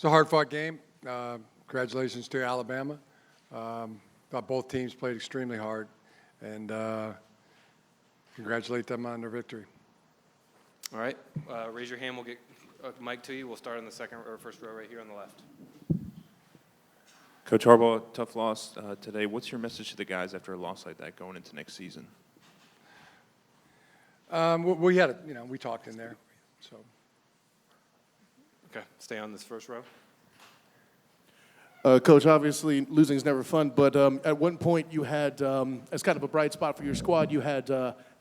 a hard-fought game. Congratulations to Alabama. Thought both teams played extremely hard, and congratulate them on their victory. All right. Raise your hand. We'll get a mic to you. We'll start on the second or first row right here on the left. Coach Harbaugh, tough loss today. What's your message to the guys after a loss like that going into next season? We had we talked in there, so. Okay. Stay on this first row. Coach, obviously losing is never fun, but at one point you had, as kind of a bright spot for your squad, you had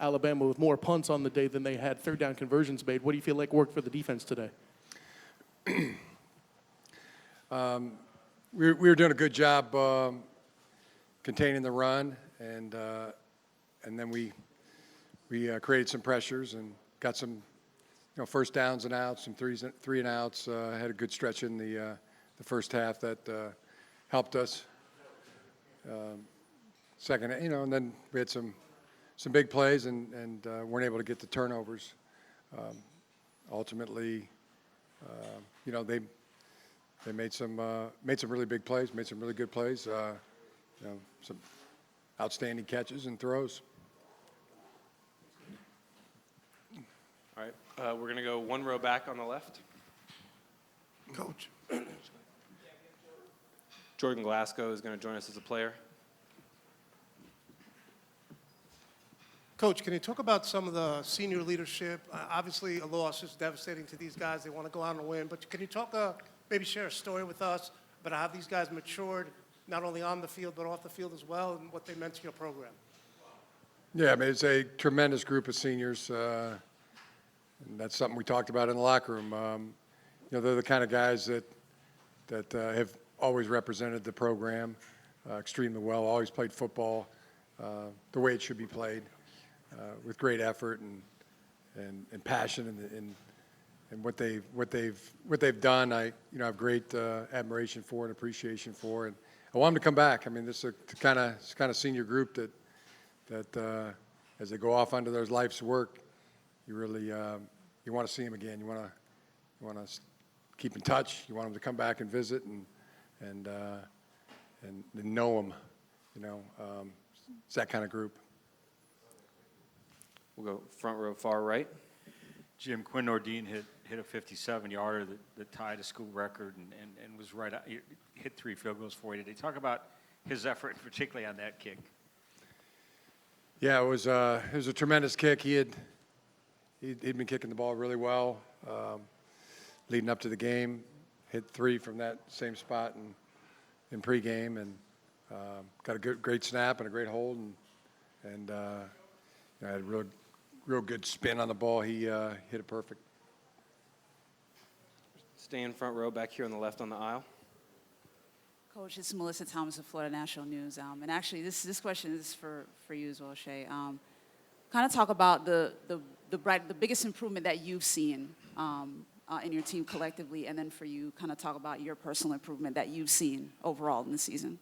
Alabama with more punts on the day than they had third down conversions made. What do you feel like worked for the defense today? We were doing a good job containing the run, and then we created some pressures and got some first downs and outs, some three and outs. Had a good stretch in the first half that helped us. Second, and then we had some big plays and weren't able to get the turnovers. Ultimately, they made some really big plays, made some really good plays. Some outstanding catches and throws. All right. We're going to go one row back on the left. Coach. Jordan Glasgow is going to join us as a player. Coach, can you talk about some of the senior leadership? Obviously, a loss is devastating to these guys. They want to go out and win. But can you talk, maybe share a story with us about how these guys matured, not only on the field, but off the field as well, and what they meant to your program? Yeah, I mean, it's a tremendous group of seniors. And that's something we talked about in the locker room. They're the kind of guys that have always represented the program extremely well, always played football the way it should be played, with great effort and passion and what they've done. I have great admiration for and appreciation for, and I want them to come back. I mean, this is a kind of senior group that as they go off onto their life's work, you really you want to see them again. You want to keep in touch. You want them to come back and visit and know them. It's that kind of group. We'll go front row far right. Jim, Quinn Nordine hit a 57-yarder that tied a school record and was right out, hit 3 field goals for you. Did they talk about his effort, particularly on that kick? Yeah, it was a tremendous kick. He'd been kicking the ball really well leading up to the game. Hit 3 from that same spot in pregame, and got a great snap and a great hold, and had a real good spin on the ball. He hit it perfect. Stay in front row back here on the left on the aisle. Coach, it's Melissa Thomas of Florida National News. And actually, this question is for you as well, Shay. Kind of talk about the biggest improvement that you've seen in your team collectively, and then for you, kind of talk about your personal improvement that you've seen overall in the season.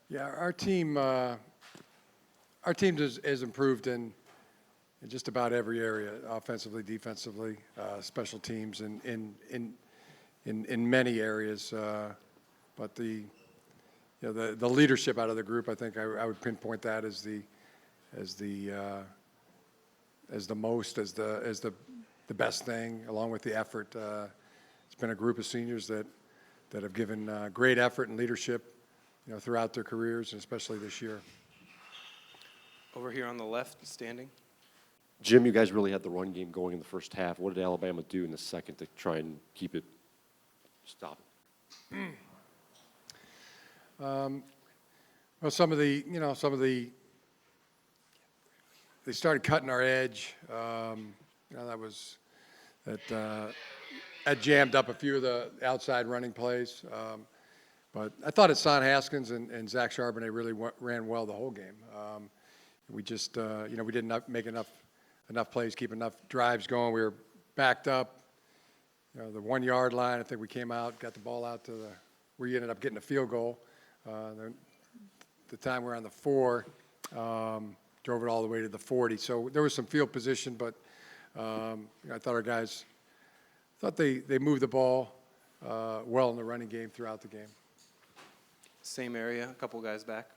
Yeah, our team has improved in just about every area, offensively, defensively, special teams, in many areas. But the leadership out of the group, I think I would pinpoint that as the best thing, along with the effort. It's been a group of seniors that have given great effort and leadership, throughout their careers, and especially this year. Over here on the left, standing. Jim, you guys really had the run game going in the first half. What did Alabama do in the second to try and stop it? Well, they started cutting our edge. That jammed up a few of the outside running plays. But I thought Hassan Haskins and Zach Charbonnet really ran well the whole game. We just, we didn't make enough plays, keep enough drives going. We were backed up, the 1 yard line. I think we came out, got the ball out to where you ended up getting a field goal. The time we were on the 4, drove it all the way to the 40. So there was some field position, but I thought our guys thought they moved the ball well in the running game throughout the game. Same area, a couple guys back.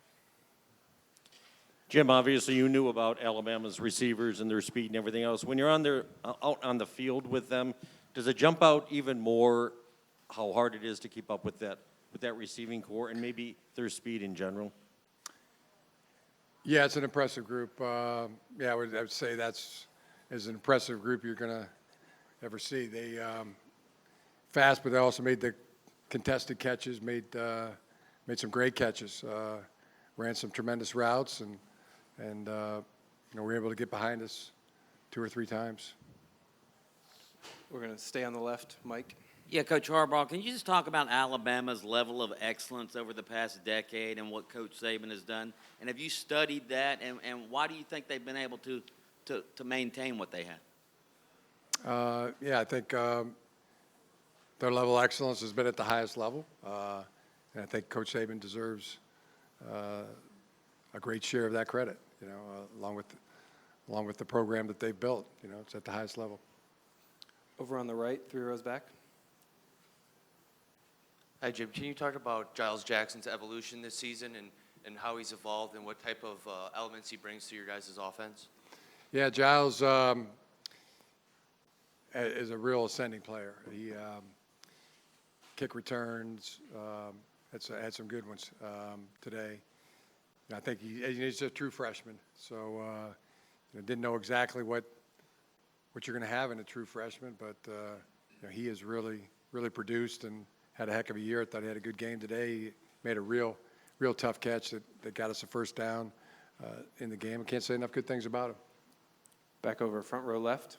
Jim, obviously you knew about Alabama's receivers and their speed and everything else. When you're out on the field with them, does it jump out even more how hard it is to keep up with that receiving core and maybe their speed in general? Yeah, it's an impressive group. Yeah, I would say that's as an impressive group you're going to ever see. They fast, but they also made the contested catches, made some great catches, ran some tremendous routes, and we were able to get behind us 2 or 3 times. We're going to stay on the left. Mike? Yeah, Coach Harbaugh, can you just talk about Alabama's level of excellence over the past decade and what Coach Saban has done? And have you studied that, and why do you think they've been able to maintain what they have? Yeah, I think their level of excellence has been at the highest level, and I think Coach Saban deserves a great share of that credit. Along with the program that they've built. It's at the highest level. Over on the right, 3 rows back. Hi, Jim. Can you talk about Giles Jackson's evolution this season and how he's evolved and what type of elements he brings to your guys' offense? Yeah, Giles is a real ascending player. He kick returns, had some good ones today. I think he's a true freshman, so didn't know exactly what you're going to have in a true freshman, but he has really produced and had a heck of a year. I thought he had a good game today. He made a real tough catch that got us a first down in the game. I can't say enough good things about him. Back over front row left.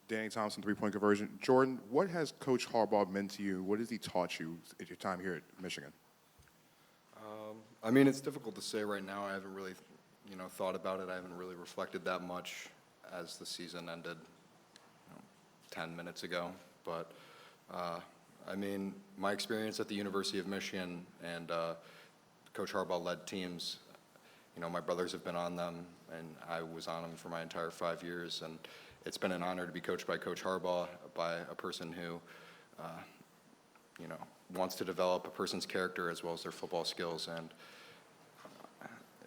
Danny Thompson, 3-point conversion. Jordan, what has Coach Harbaugh meant to you? What has he taught you at your time here at Michigan? I mean, it's difficult to say right now. I haven't really, thought about it. I haven't really reflected that much as the season ended 10 minutes ago. But, I mean, my experience at the University of Michigan and Coach Harbaugh led teams, my brothers have been on them, and I was on them for my entire 5 years. And it's been an honor to be coached by Coach Harbaugh, by a person who, wants to develop a person's character as well as their football skills. And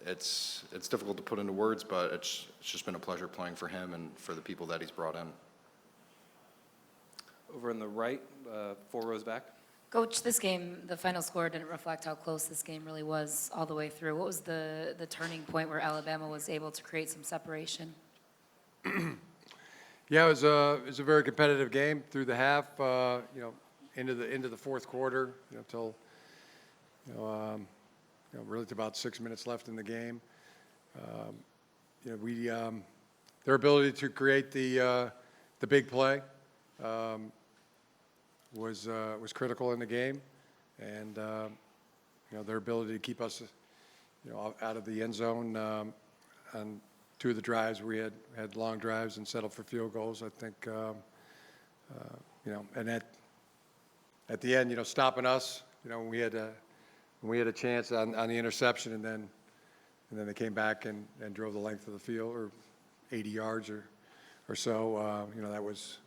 it's difficult to put into words, but it's just been a pleasure playing for him and for the people that he's brought in. Over on the right, 4 rows back. Coach, this game, the final score didn't reflect how close this game really was all the way through. What was the turning point where Alabama was able to create some separation? Yeah, it was a very competitive game through the half. Into the fourth quarter, till really to about 6 minutes left in the game. Their ability to create the big play was critical in the game, and their ability to keep us out of the end zone on 2 of the drives we had long drives and settled for field goals. I think and at the end, stopping us, when we had a chance on the interception, and then they came back and drove the length of the field, or 80 yards or so. That was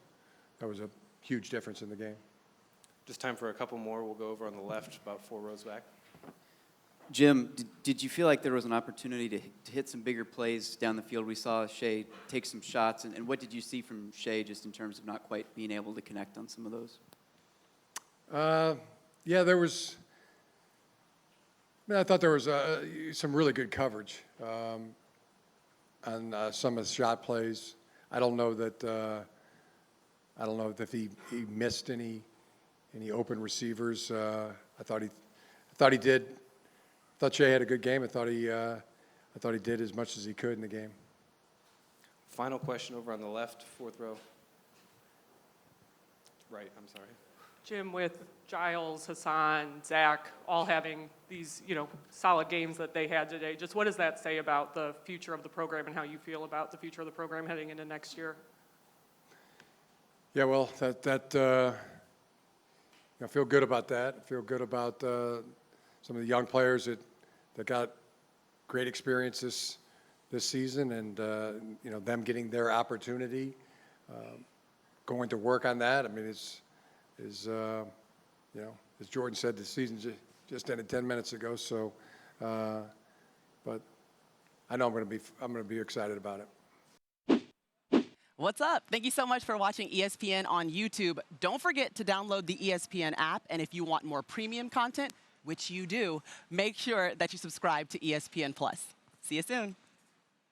a huge difference in the game. Just time for a couple more. We'll go over on the left, about 4 rows back. Jim, did you feel like there was an opportunity to hit some bigger plays down the field? We saw Shea take some shots, and what did you see from Shea just in terms of not quite being able to connect on some of those? Yeah, there was. I thought there was some really good coverage on some of the shot plays. I don't know that he missed any open receivers. I thought he did. I thought Shea had a good game. I thought he did as much as he could in the game. Final question over on the left, 4th row. Right, I'm sorry. Jim, with Giles, Hassan, Zach, all having these, solid games that they had today, just what does that say about the future of the program and how you feel about the future of the program heading into next year? Yeah, well, I feel good about that. I feel good about some of the young players that got great experience this season, and them getting their opportunity. going to work on that. I mean, you know, as Jordan said, the season just ended 10 minutes ago. So, but I know I'm going to be excited about it. What's up? Thank you so much for watching ESPN on YouTube. Don't forget to download the ESPN app, and if you want more premium content, which you do, make sure that you subscribe to ESPN+. See you soon.